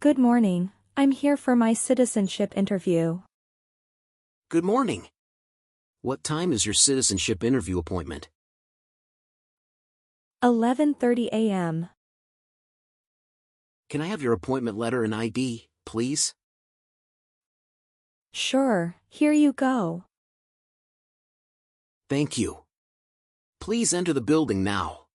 Good morning. I'm here for my citizenship interview. Good morning. What time is your citizenship interview appointment? 11:30 a.m. Can I have your appointment letter and ID, please? Sure, here you go. Thank you. Please enter the building now.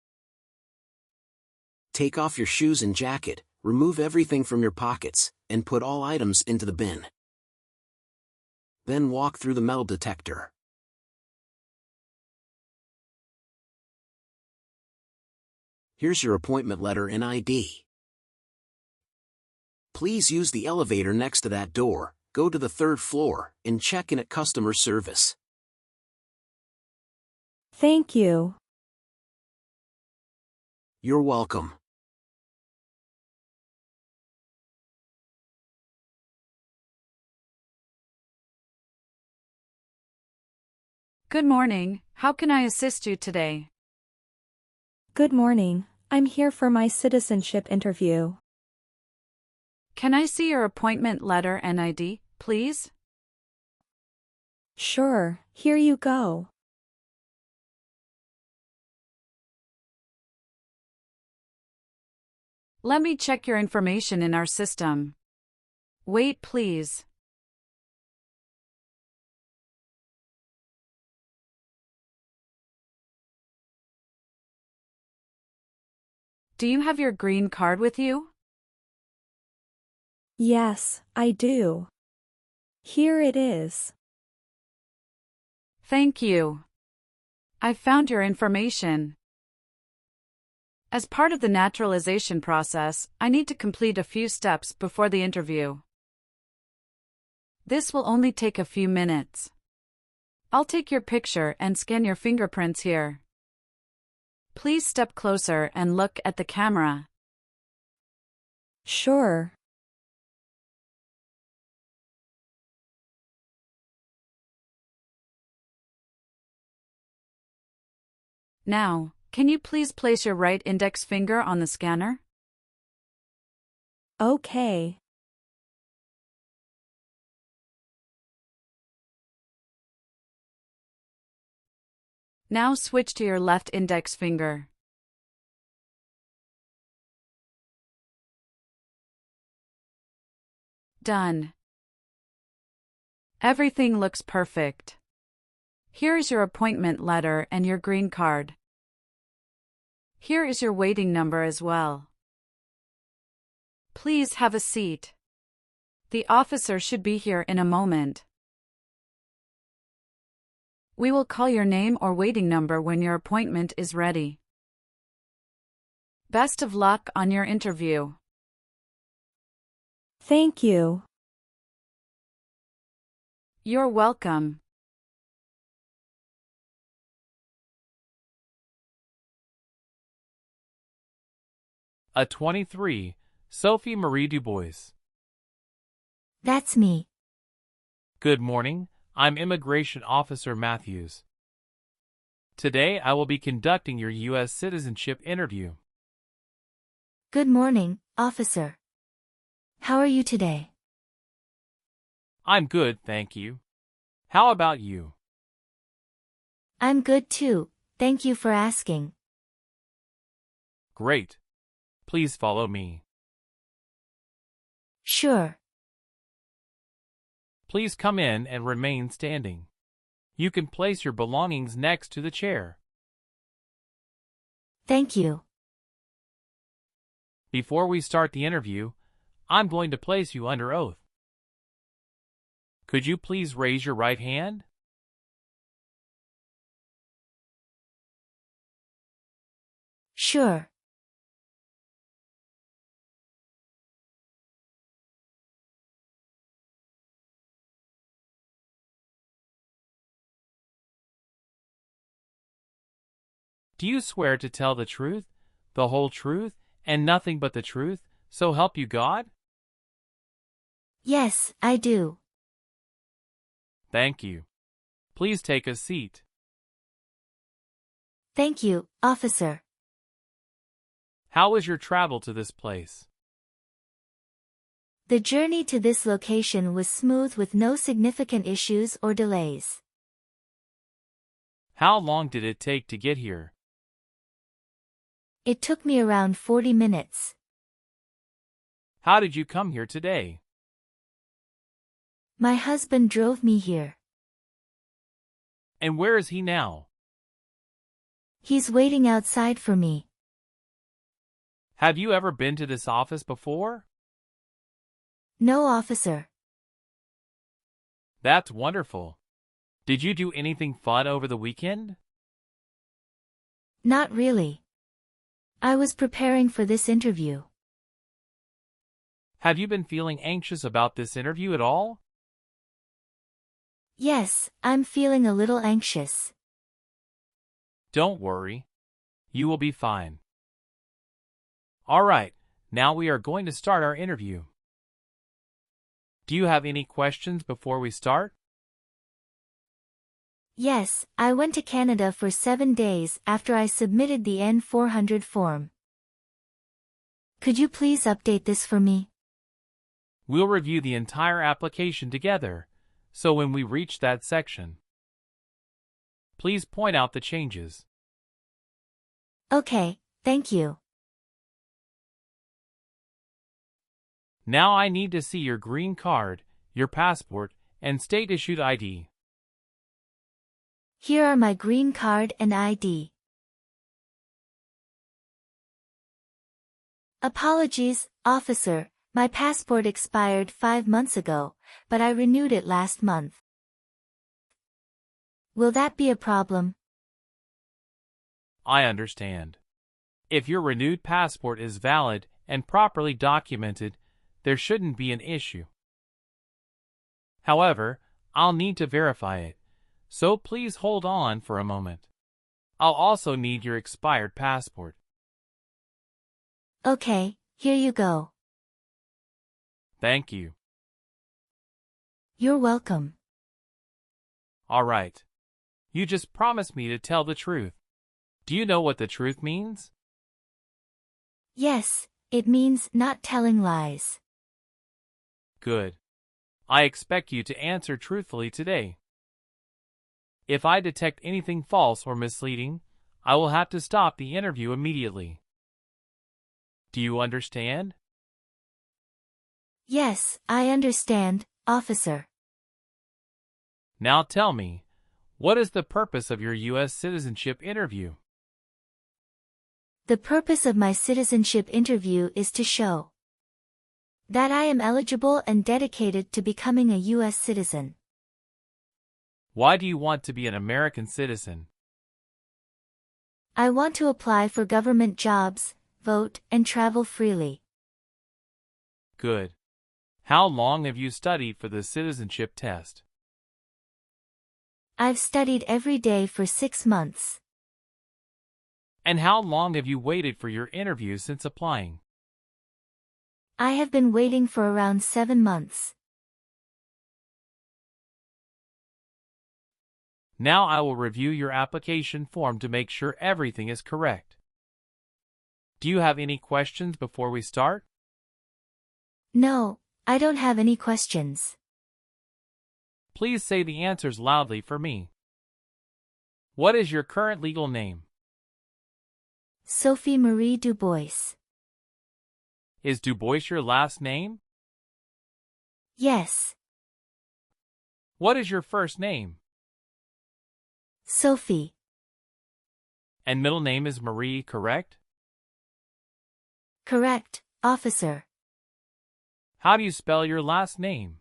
Take off your shoes and jacket, remove everything from your pockets, and put all items into the bin. Then walk through the metal detector. Here's your appointment letter and ID. Please use the elevator next to that door, go to the third floor, and check in at customer service. Thank you. You're welcome. Good morning. How can I assist you today? Good morning. I'm here for my citizenship interview. Can I see your appointment letter and ID, please? Sure, here you go. Let me check your information in our system. Wait, please. Do you have your green card with you? Yes, I do. Here it is. Thank you. I found your information. As part of the naturalization process, I need to complete a few steps before the interview. This will only take a few minutes. I'll take your picture and scan your fingerprints here. Please step closer and look at the camera. Sure. Now, can you please place your right index finger on the scanner? Okay. Now switch to your left index finger. Done. Everything looks perfect. Here is your appointment letter and your green card. Here is your waiting number as well. Please have a seat. The officer should be here in a moment. We will call your name or waiting number when your appointment is ready. Best of luck on your interview. Thank you. You're welcome. A 23, Sophie Marie Dubois. That's me. Good morning, I'm Immigration Officer Matthews. Today I will be conducting your U.S. citizenship interview. Good morning, officer. How are you today? I'm good, thank you. How about you? I'm good too, thank you for asking. Great. Please follow me. Sure. Please come in and remain standing. You can place your belongings next to the chair. Thank you. Before we start the interview, I'm going to place you under oath. Could you please raise your right hand? Sure. Do you swear to tell the truth, the whole truth, and nothing but the truth, so help you God? Yes, I do. Thank you. Please take a seat. Thank you, officer. How was your travel to this place? The journey to this location was smooth with no significant issues or delays. How long did it take to get here? It took me around 40 minutes. How did you come here today? My husband drove me here. And where is he now? He's waiting outside for me. Have you ever been to this office before? No, officer. That's wonderful. Did you do anything fun over the weekend? Not really. I was preparing for this interview. Have you been feeling anxious about this interview at all? Yes, I'm feeling a little anxious. Don't worry. You will be fine. All right, now we are going to start our interview. Do you have any questions before we start? Yes, I went to Canada for 7 days after I submitted the N-400 form. Could you please update this for me? We'll review the entire application together, so when we reach that section, please point out the changes. Okay, thank you. Now I need to see your green card, your passport, and state-issued ID. Here are my green card and ID. Apologies, officer, my passport expired 5 months ago, but I renewed it last month. Will that be a problem? I understand. If your renewed passport is valid and properly documented, there shouldn't be an issue. However, I'll need to verify it, so please hold on for a moment. I'll also need your expired passport. Okay, here you go. Thank you. You're welcome. All right. You just promised me to tell the truth. Do you know what the truth means? Yes, it means not telling lies. Good. I expect you to answer truthfully today. If I detect anything false or misleading, I will have to stop the interview immediately. Do you understand? Yes, I understand, officer. Now tell me, what is the purpose of your U.S. citizenship interview? The purpose of my citizenship interview is to show that I am eligible and dedicated to becoming a U.S. citizen. Why do you want to be an American citizen? I want to apply for government jobs, vote, and travel freely. Good. How long have you studied for the citizenship test? I've studied every day for 6 months. And how long have you waited for your interview since applying? I have been waiting for around 7 months. Now I will review your application form to make sure everything is correct. Do you have any questions before we start? No, I don't have any questions. Please say the answers loudly for me. What is your current legal name? Sophie Marie Dubois. Is Dubois your last name? Yes. What is your first name? Sophie. And middle name is Marie, correct? Correct, officer. How do you spell your last name?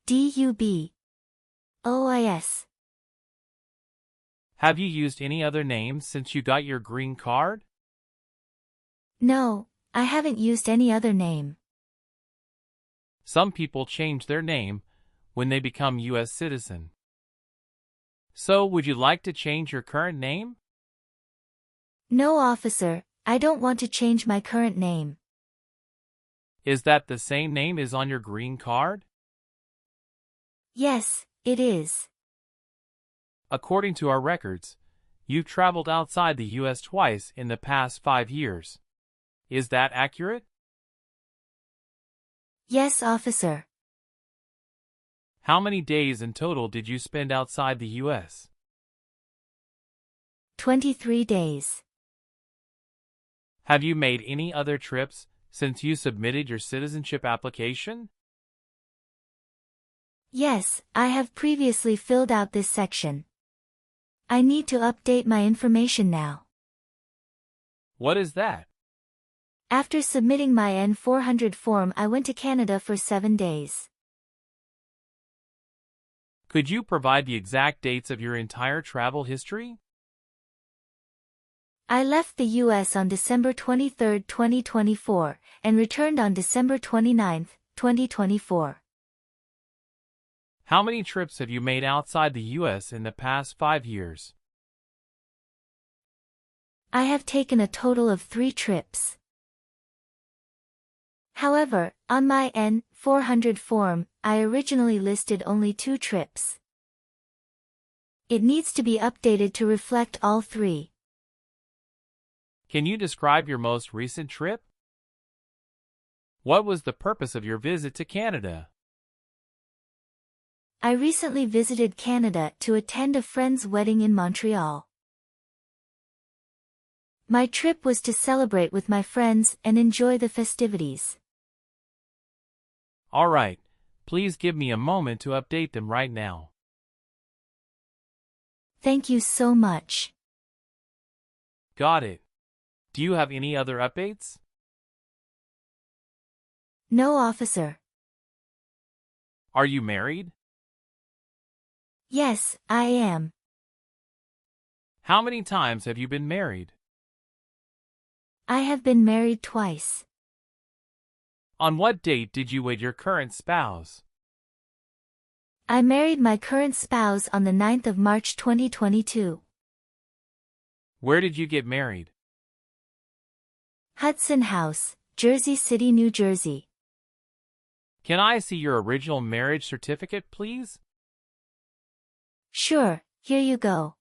Dubois. Have you used any other names since you got your green card? No, I haven't used any other name. Some people change their name when they become U.S. citizen. So, would you like to change your current name? No, officer, I don't want to change my current name. Is that the same name as on your green card? Yes, it is. According to our records, you've traveled outside the U.S. twice in the past 5 years. Is that accurate? Yes, officer. How many days in total did you spend outside the U.S.? 23 days. Have you made any other trips since you submitted your citizenship application? Yes, I have previously filled out this section. I need to update my information now. What is that? After submitting my N-400 form, I went to Canada for 7 days. Could you provide the exact dates of your entire travel history? I left the U.S. on December 23, 2024, and returned on December 29, 2024. How many trips have you made outside the U.S. in the past 5 years? I have taken a total of 3 trips. However, on my N-400 form, I originally listed only 2 trips. It needs to be updated to reflect all 3. Can you describe your most recent trip? What was the purpose of your visit to Canada? I recently visited Canada to attend a friend's wedding in Montreal. My trip was to celebrate with my friends and enjoy the festivities. All right, please give me a moment to update them right now. Thank you so much. Got it. Do you have any other updates? No, officer. Are you married? Yes, I am. How many times have you been married? I have been married twice. On what date did you wed your current spouse? I married my current spouse on the 9th of March 2022. Where did you get married? Hudson House, Jersey City, New Jersey. Can I see your original marriage certificate, please? Sure, here you go.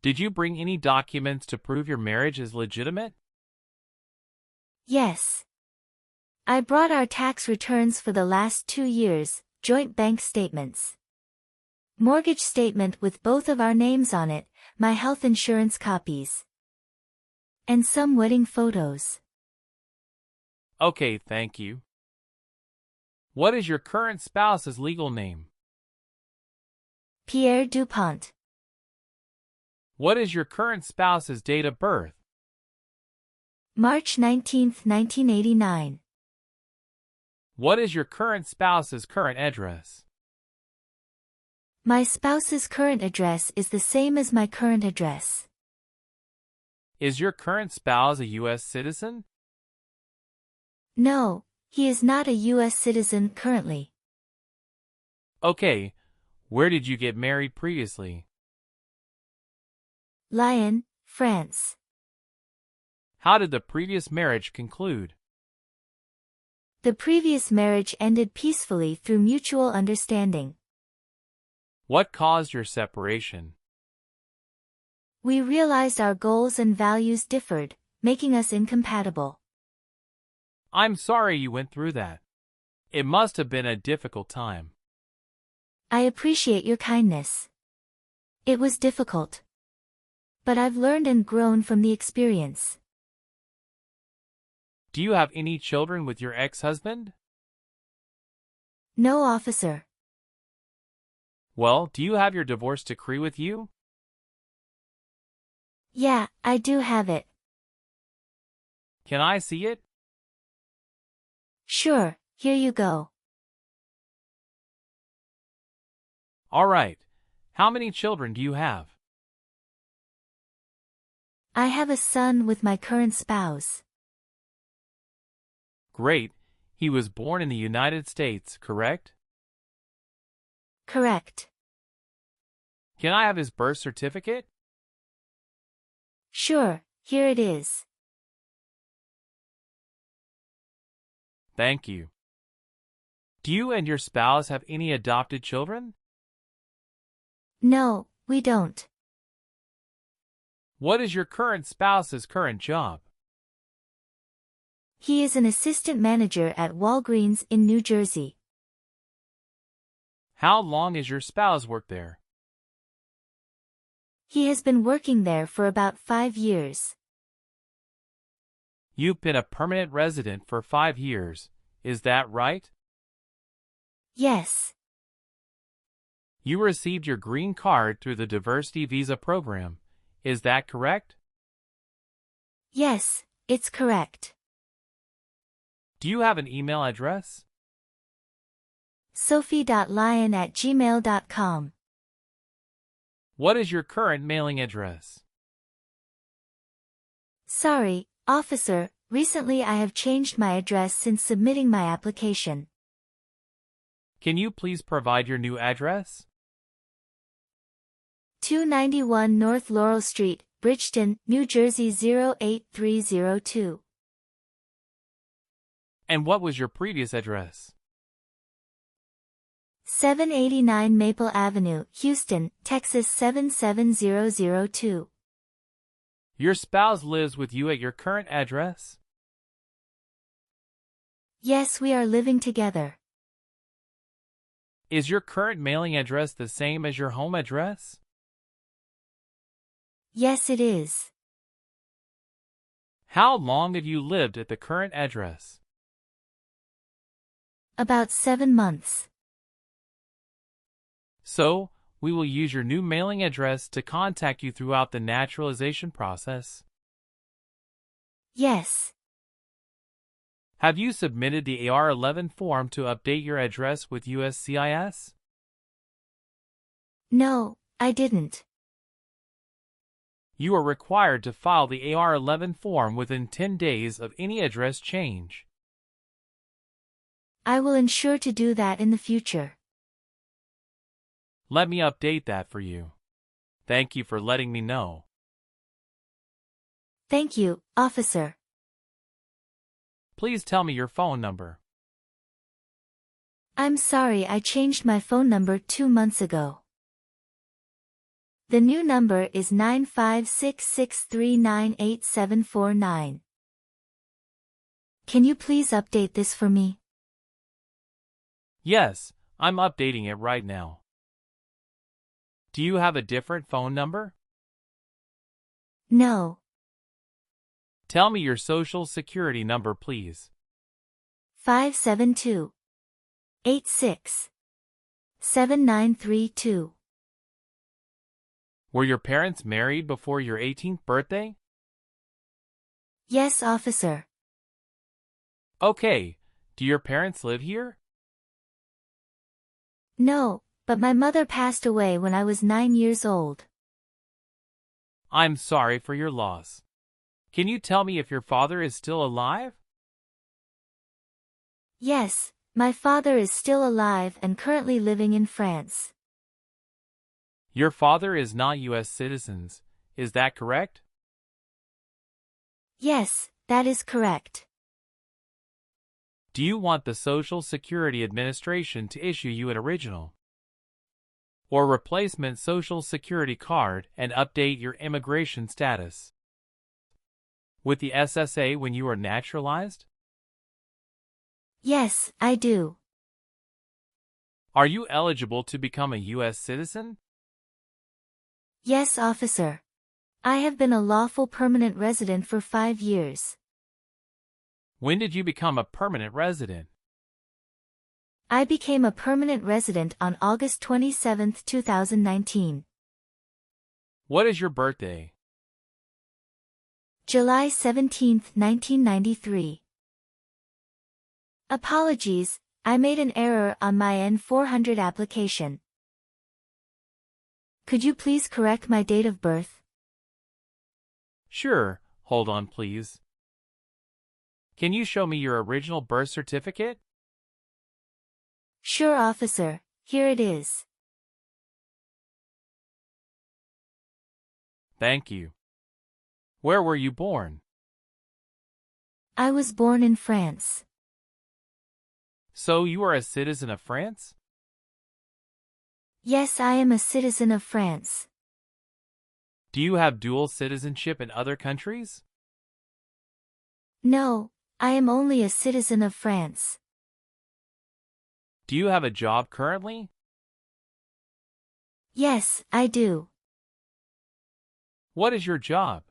Did you bring any documents to prove your marriage is legitimate? Yes. I brought our tax returns for the last 2 years, joint bank statements, mortgage statement with both of our names on it, my health insurance copies, and some wedding photos. Okay, thank you. What is your current spouse's legal name? Pierre Dupont. What is your current spouse's date of birth? March 19, 1989. What is your current spouse's current address? My spouse's current address is the same as my current address. Is your current spouse a U.S. citizen? No, he is not a U.S. citizen currently. Okay, where did you get married previously? Lyon, France. How did the previous marriage conclude? The previous marriage ended peacefully through mutual understanding. What caused your separation? We realized our goals and values differed, making us incompatible. I'm sorry you went through that. It must have been a difficult time. I appreciate your kindness. It was difficult. But I've learned and grown from the experience. Do you have any children with your ex-husband? No, officer. Well, do you have your divorce decree with you? Yeah, I do have it. Can I see it? Sure, here you go. All right. How many children do you have? I have a son with my current spouse. Great. He was born in the United States, correct? Correct. Can I have his birth certificate? Sure, here it is. Thank you. Do you and your spouse have any adopted children? No, we don't. What is your current spouse's current job? He is an assistant manager at Walgreens in New Jersey. How long has your spouse worked there? He has been working there for about 5 years. You've been a permanent resident for 5 years, is that right? Yes. You received your green card through the diversity visa program, is that correct? Yes, it's correct. Do you have an email address? sophie.lyon@gmail.com. What is your current mailing address? Sorry, officer, recently I have changed my address since submitting my application. Can you please provide your new address? 291 North Laurel Street, Bridgeton, New Jersey 08302. And what was your previous address? 789 Maple Avenue, Houston, Texas 77002. Your spouse lives with you at your current address? Yes, we are living together. Is your current mailing address the same as your home address? Yes, it is. How long have you lived at the current address? About 7 months. So, we will use your new mailing address to contact you throughout the naturalization process. Yes. Have you submitted the AR-11 form to update your address with USCIS? No, I didn't. You are required to file the AR-11 form within 10 days of any address change. I will ensure to do that in the future. Let me update that for you. Thank you for letting me know. Thank you, officer. Please tell me your phone number. I'm sorry, I changed my phone number 2 months ago. The new number is 95663988749. Can you please update this for me? Yes, I'm updating it right now. Do you have a different phone number? No. Tell me your social security number, please. 572 86 7932. Were your parents married before your 18th birthday? Yes, officer. Okay, do your parents live here? No, but my mother passed away when I was 9 years old. I'm sorry for your loss. Can you tell me if your father is still alive? Yes, my father is still alive and currently living in France. Your father is not U.S. citizens, is that correct? Yes, that is correct. Do you want the Social Security Administration to issue you an original or replacement Social Security card and update your immigration status with the SSA when you are naturalized? Yes, I do. Are you eligible to become a U.S. citizen? Yes, officer. I have been a lawful permanent resident for 5 years. When did you become a permanent resident? I became a permanent resident on August 27, 2019. What is your birthday? July 17, 1993. Apologies, I made an error on my N-400 application. Could you please correct my date of birth? Sure, hold on please. Can you show me your original birth certificate? Sure, officer, here it is. Thank you. Where were you born? I was born in France. So you are a citizen of France? Yes, I am a citizen of France. Do you have dual citizenship in other countries? No, I am only a citizen of France. Do you have a job currently? Yes, I do. What is your job?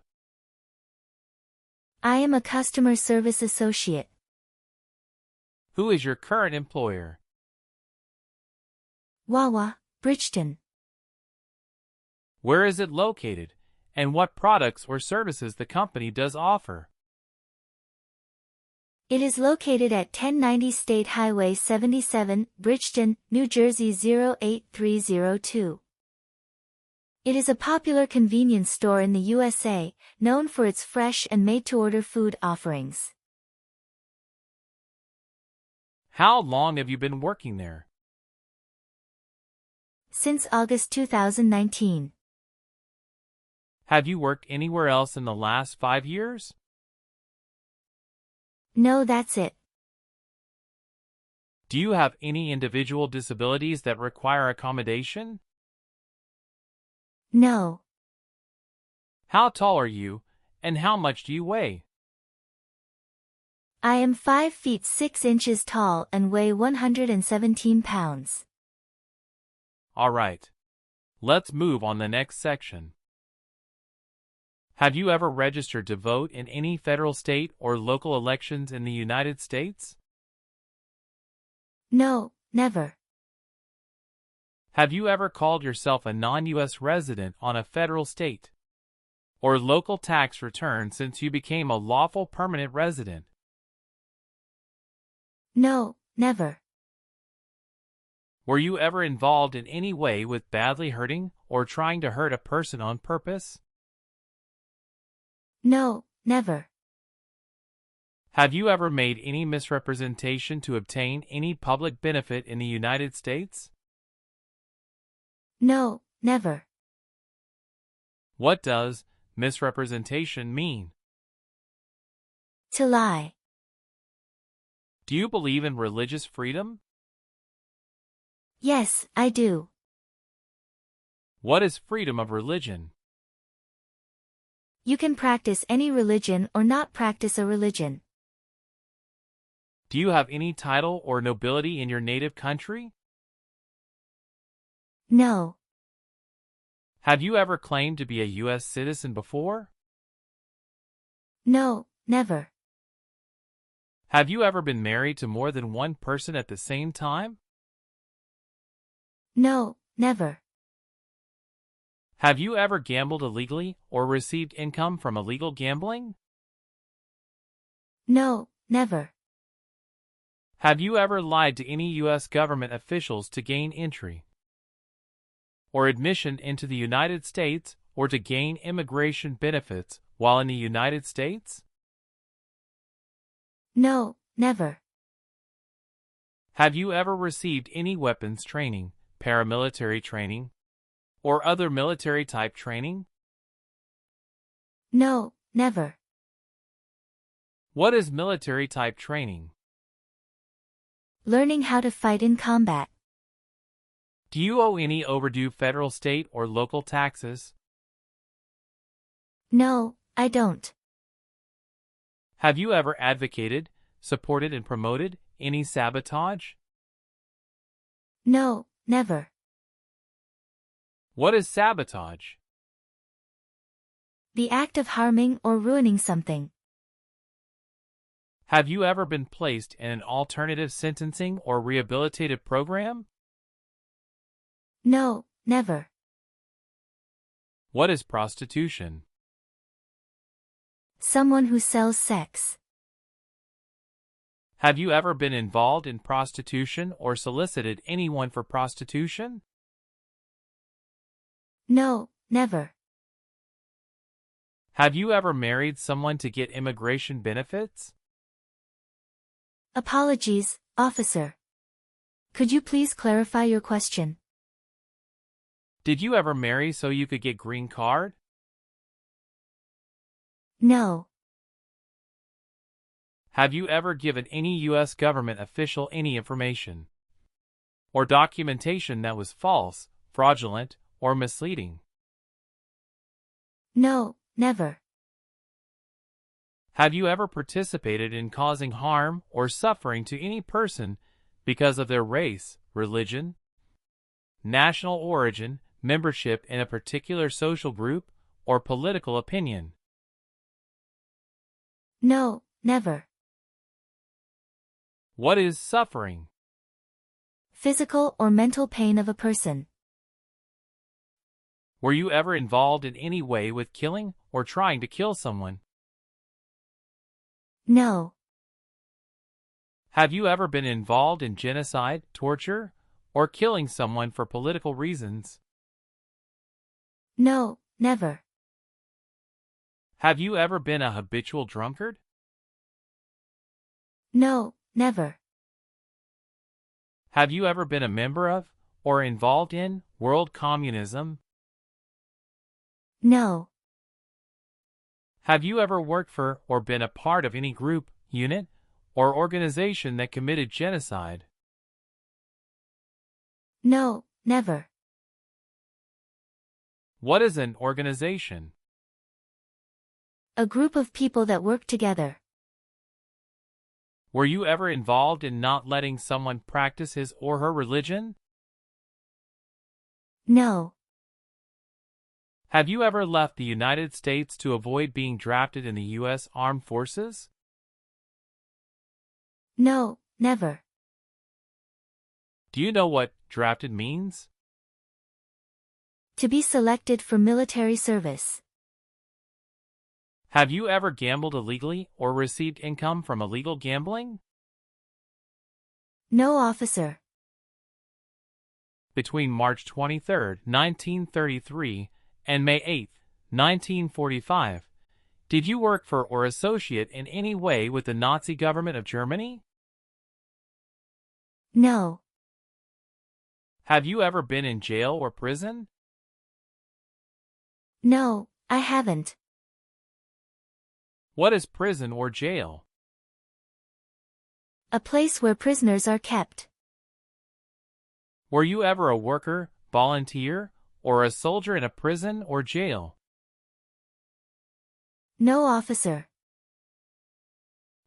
I am a customer service associate. Who is your current employer? Wawa, Bridgeton. Where is it located, and what products or services the company does offer? It is located at 1090 State Highway 77, Bridgeton, New Jersey 08302. It is a popular convenience store in the USA, known for its fresh and made-to-order food offerings. How long have you been working there? Since August 2019. Have you worked anywhere else in the last 5 years? No, that's it. Do you have any individual disabilities that require accommodation? No. How tall are you, and how much do you weigh? I am 5 feet 6 inches tall and weigh 117 pounds. All right. Let's move on the next section. Have you ever registered to vote in any federal, state, or local elections in the United States? No, never. Have you ever called yourself a non-U.S. resident on a federal, state, or local tax return since you became a lawful permanent resident? No, never. Were you ever involved in any way with badly hurting or trying to hurt a person on purpose? No, never. Have you ever made any misrepresentation to obtain any public benefit in the United States? No, never. What does misrepresentation mean? To lie. Do you believe in religious freedom? Yes, I do. What is freedom of religion? You can practice any religion or not practice a religion. Do you have any title or nobility in your native country? No. Have you ever claimed to be a U.S. citizen before? No, never. Have you ever been married to more than one person at the same time? No, never. Have you ever gambled illegally or received income from illegal gambling? No, never. Have you ever lied to any U.S. government officials to gain entry or admission into the United States or to gain immigration benefits while in the United States? No, never. Have you ever received any weapons training, paramilitary training, or other military-type training? No, never. What is military-type training? Learning how to fight in combat. Do you owe any overdue federal, state, or local taxes? No, I don't. Have you ever advocated, supported, and promoted any sabotage? No, never. What is sabotage? The act of harming or ruining something. Have you ever been placed in an alternative sentencing or rehabilitative program? No, never. What is prostitution? Someone who sells sex. Have you ever been involved in prostitution or solicited anyone for prostitution? No, never. Have you ever married someone to get immigration benefits? Apologies, officer. Could you please clarify your question? Did you ever marry so you could get green card? No. Have you ever given any U.S. government official any information or documentation that was false, fraudulent, or misleading? No, never. Have you ever participated in causing harm or suffering to any person because of their race, religion, national origin, membership in a particular social group, or political opinion? No, never. What is suffering? Physical or mental pain of a person. Were you ever involved in any way with killing or trying to kill someone? No. Have you ever been involved in genocide, torture, or killing someone for political reasons? No, never. Have you ever been a habitual drunkard? No, never. Have you ever been a member of, or involved in, world communism? No. Have you ever worked for or been a part of any group, unit, or organization that committed genocide? No, never. What is an organization? A group of people that work together. Were you ever involved in not letting someone practice his or her religion? No. Have you ever left the United States to avoid being drafted in the U.S. Armed Forces? No, never. Do you know what drafted means? To be selected for military service. Have you ever gambled illegally or received income from illegal gambling? No, officer. Between March 23, 1933 and May 8, 1945, did you work for or associate in any way with the Nazi government of Germany? No. Have you ever been in jail or prison? No, I haven't. What is prison or jail? A place where prisoners are kept. Were you ever a worker, volunteer, or a soldier in a prison or jail? No, officer.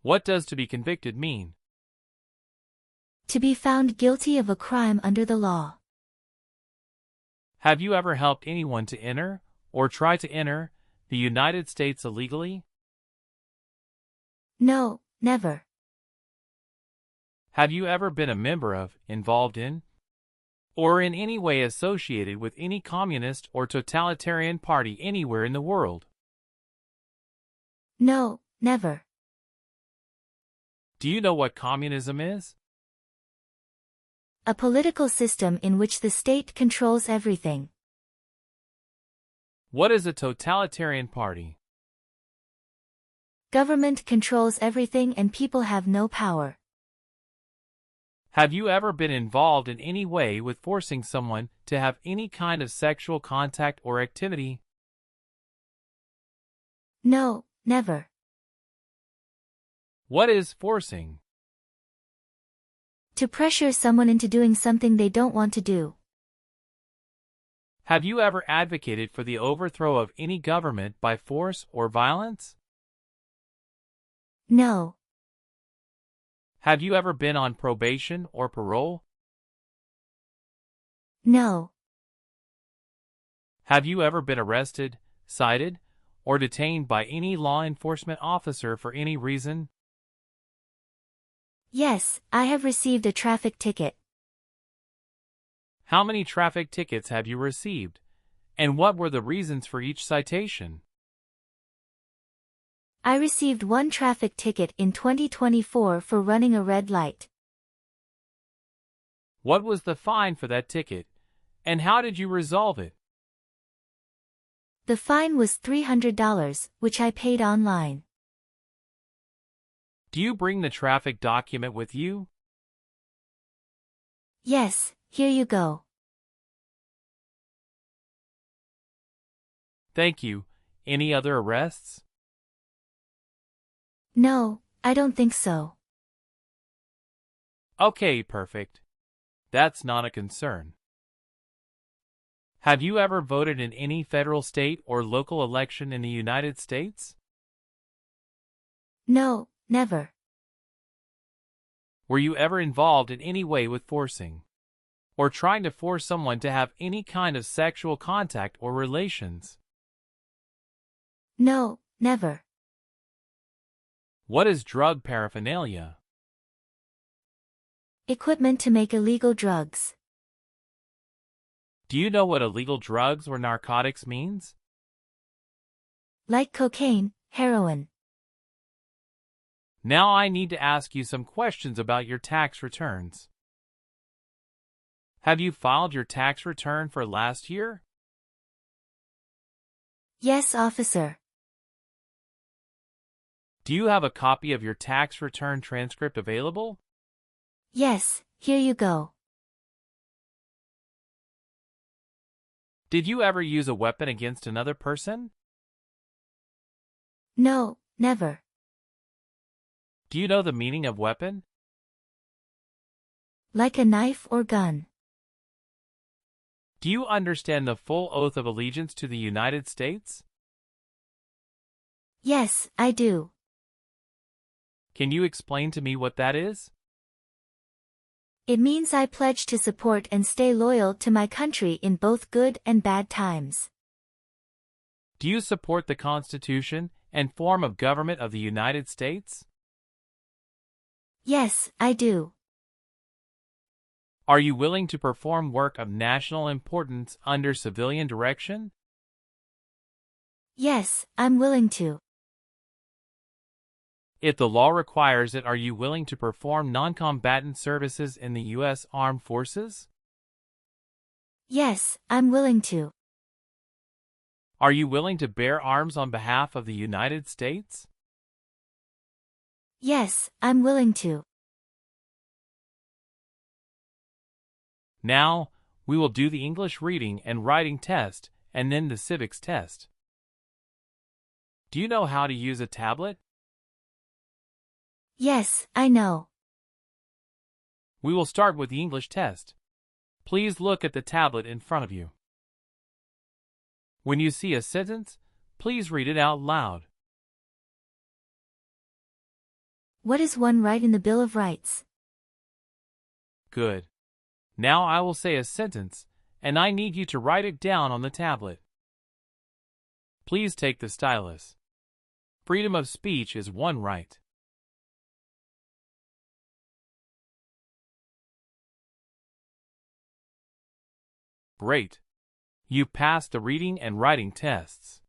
What does to be convicted mean? To be found guilty of a crime under the law. Have you ever helped anyone to enter, or try to enter, the United States illegally? No, never. Have you ever been a member of, involved in, or in any way associated with any communist or totalitarian party anywhere in the world? No, never. Do you know what communism is? A political system in which the state controls everything. What is a totalitarian party? Government controls everything and people have no power. Have you ever been involved in any way with forcing someone to have any kind of sexual contact or activity? No, never. What is forcing? To pressure someone into doing something they don't want to do. Have you ever advocated for the overthrow of any government by force or violence? No. Have you ever been on probation or parole? No. Have you ever been arrested, cited, or detained by any law enforcement officer for any reason? Yes, I have received a traffic ticket. How many traffic tickets have you received, and what were the reasons for each citation? I received one traffic ticket in 2024 for running a red light. What was the fine for that ticket, and how did you resolve it? The fine was $300, which I paid online. Do you bring the traffic document with you? Yes, here you go. Thank you. Any other arrests? No, I don't think so. Okay, perfect. That's not a concern. Have you ever voted in any federal, state, or local election in the United States? No, never. Were you ever involved in any way with forcing, or trying to force someone to have any kind of sexual contact or relations? No, never. What is drug paraphernalia? Equipment to make illegal drugs. Do you know what illegal drugs or narcotics means? Like cocaine, heroin. Now I need to ask you some questions about your tax returns. Have you filed your tax return for last year? Yes, officer. Do you have a copy of your tax return transcript available? Yes, here you go. Did you ever use a weapon against another person? No, never. Do you know the meaning of weapon? Like a knife or gun. Do you understand the full oath of allegiance to the United States? Yes, I do. Can you explain to me what that is? It means I pledge to support and stay loyal to my country in both good and bad times. Do you support the Constitution and form of government of the United States? Yes, I do. Are you willing to perform work of national importance under civilian direction? Yes, I'm willing to. If the law requires it, are you willing to perform non-combatant services in the U.S. Armed Forces? Yes, I'm willing to. Are you willing to bear arms on behalf of the United States? Yes, I'm willing to. Now, we will do the English reading and writing test and then the civics test. Do you know how to use a tablet? Yes, I know. We will start with the English test. Please look at the tablet in front of you. When you see a sentence, please read it out loud. What is one right in the Bill of Rights? Good. Now I will say a sentence, and I need you to write it down on the tablet. Please take the stylus. Freedom of speech is one right. Great. You passed the reading and writing tests.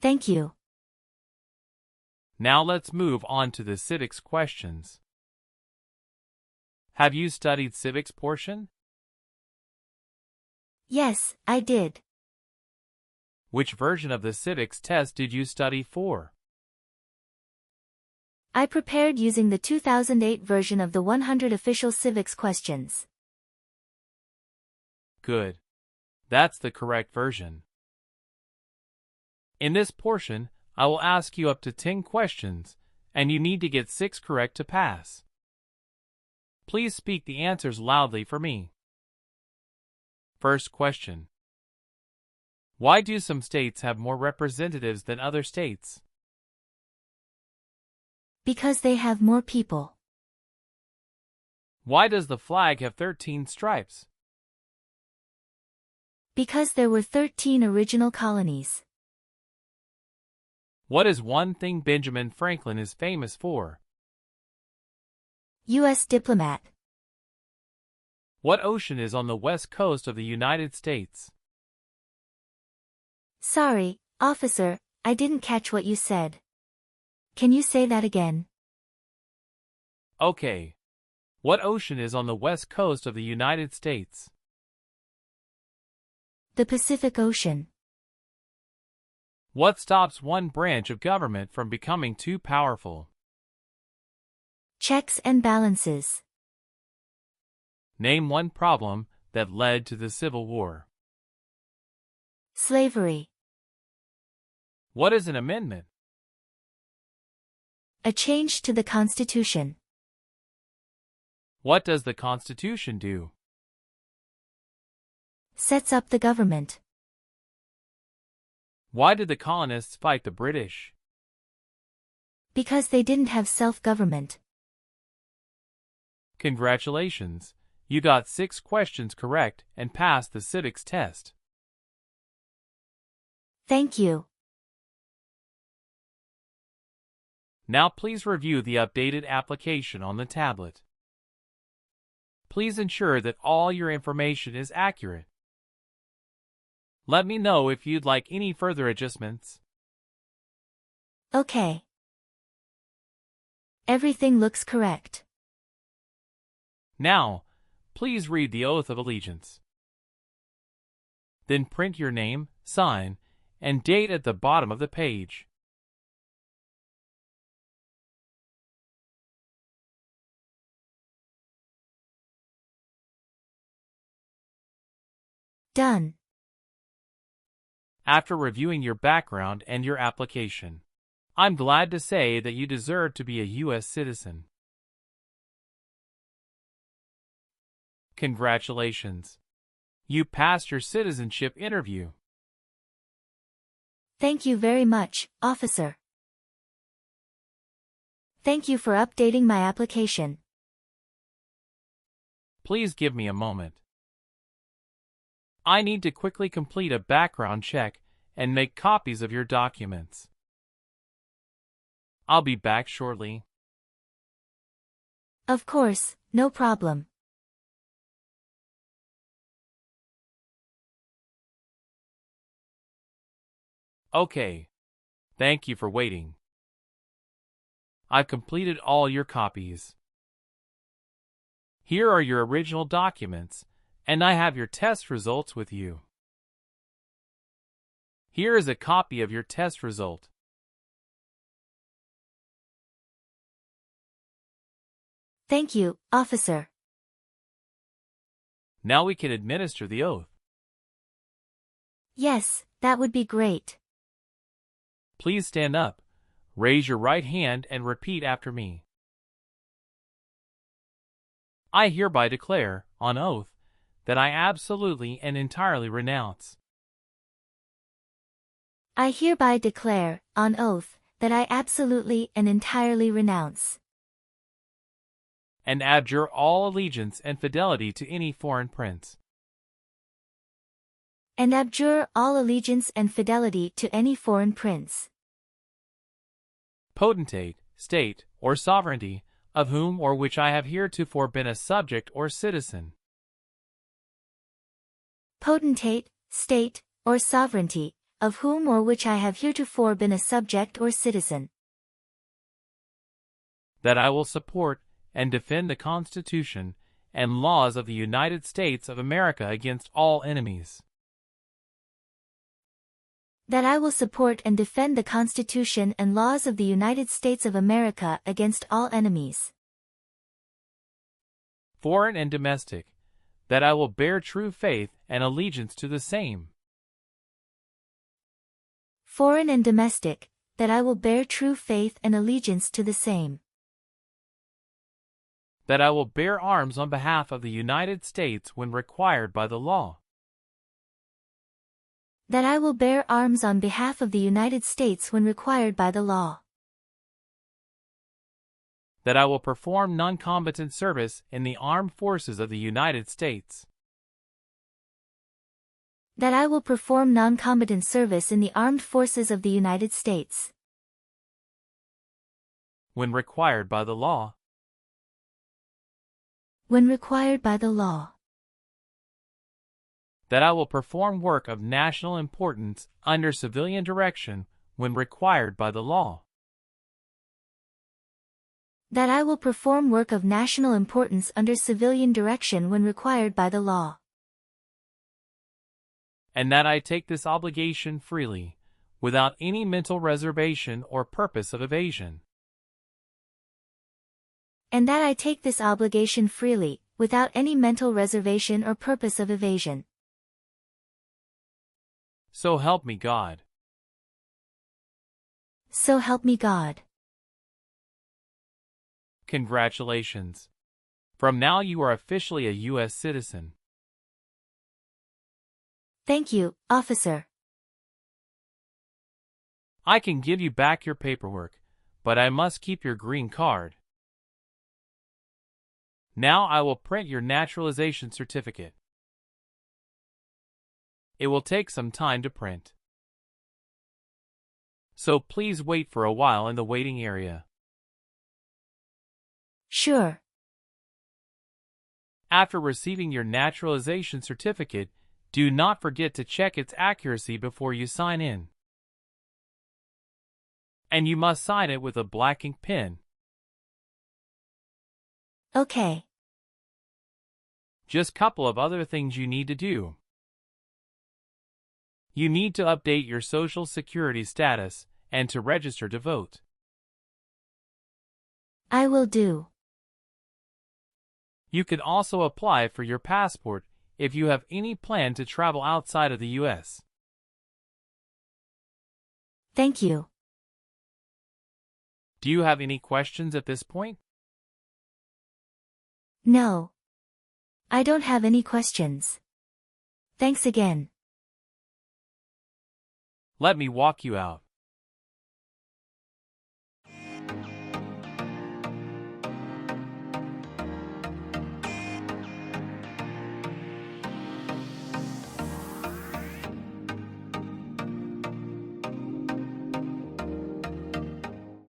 Thank you. Now let's move on to the civics questions. Have you studied civics portion? Yes, I did. Which version of the civics test did you study for? I prepared using the 2008 version of the 100 official civics questions. Good. That's the correct version. In this portion, I will ask you up to 10 questions, and you need to get 6 correct to pass. Please speak the answers loudly for me. First question. Why do some states have more representatives than other states? Because they have more people. Why does the flag have 13 stripes? Because there were 13 original colonies. What is one thing Benjamin Franklin is famous for? U.S. diplomat. What ocean is on the west coast of the United States? Sorry, officer, I didn't catch what you said. Can you say that again? Okay. What ocean is on the west coast of the United States? The Pacific Ocean. What stops one branch of government from becoming too powerful? Checks and balances. Name one problem that led to the Civil War. Slavery. What is an amendment? A change to the Constitution. What does the Constitution do? Sets up the government. Why did the colonists fight the British? because they didn't have self-government. Congratulations! You got 6 questions correct and passed the civics test. Thank you. Now please review the updated application on the tablet. Please ensure that all your information is accurate. Let me know if you'd like any further adjustments. Okay. Everything looks correct. Now, please read the Oath of Allegiance. Then print your name, sign, and date at the bottom of the page. Done. After reviewing your background and your application, I'm glad to say that you deserve to be a U.S. citizen. Congratulations! You passed your citizenship interview. Thank you very much, officer. Thank you for updating my application. Please give me a moment. I need to quickly complete a background check and make copies of your documents. I'll be back shortly. Of course, no problem. Okay. Thank you for waiting. I've completed all your copies. Here are your original documents, and I have your test results with you. Here is a copy of your test result. Thank you, officer. Now we can administer the oath. Yes, that would be great. Please stand up, raise your right hand and repeat after me. I hereby declare, on oath, that I absolutely and entirely renounce I hereby declare, on oath, that I absolutely and entirely renounce and abjure all allegiance and fidelity to any foreign prince, and abjure all allegiance and fidelity to any foreign prince, potentate, state, or sovereignty, of whom or which I have heretofore been a subject or citizen, potentate, state, or sovereignty, of whom or which I have heretofore been a subject or citizen, that I will support and defend the Constitution and laws of the United States of America against all enemies, that I will support and defend the Constitution and laws of the United States of America against all enemies, foreign and domestic, that I will bear true faith and allegiance to the same, foreign and domestic, that I will bear true faith and allegiance to the same, that I will bear arms on behalf of the United States when required by the law, that I will bear arms on behalf of the United States when required by the law, that I will perform non-combatant service in the armed forces of the United States, that I will perform non-combatant service in the armed forces of the United States, when required by the law, when required by the law, that I will perform work of national importance under civilian direction when required by the law, that I will perform work of national importance under civilian direction when required by the law, and that I take this obligation freely, without any mental reservation or purpose of evasion, and that I take this obligation freely, without any mental reservation or purpose of evasion. So help me God. So help me God. Congratulations. From now you are officially a U.S. citizen. Thank you, officer. I can give you back your paperwork, but I must keep your green card. Now I will print your naturalization certificate. It will take some time to print, so please wait for a while in the waiting area. Sure. After receiving your naturalization certificate, do not forget to check its accuracy before you sign in. And you must sign it with a black ink pen. Okay. Just a couple of other things you need to do. You need to update your social security status and to register to vote. I will do. You can also apply for your passport if you have any plan to travel outside of the U.S. Thank you. Do you have any questions at this point? No. I don't have any questions. Thanks again. Let me walk you out.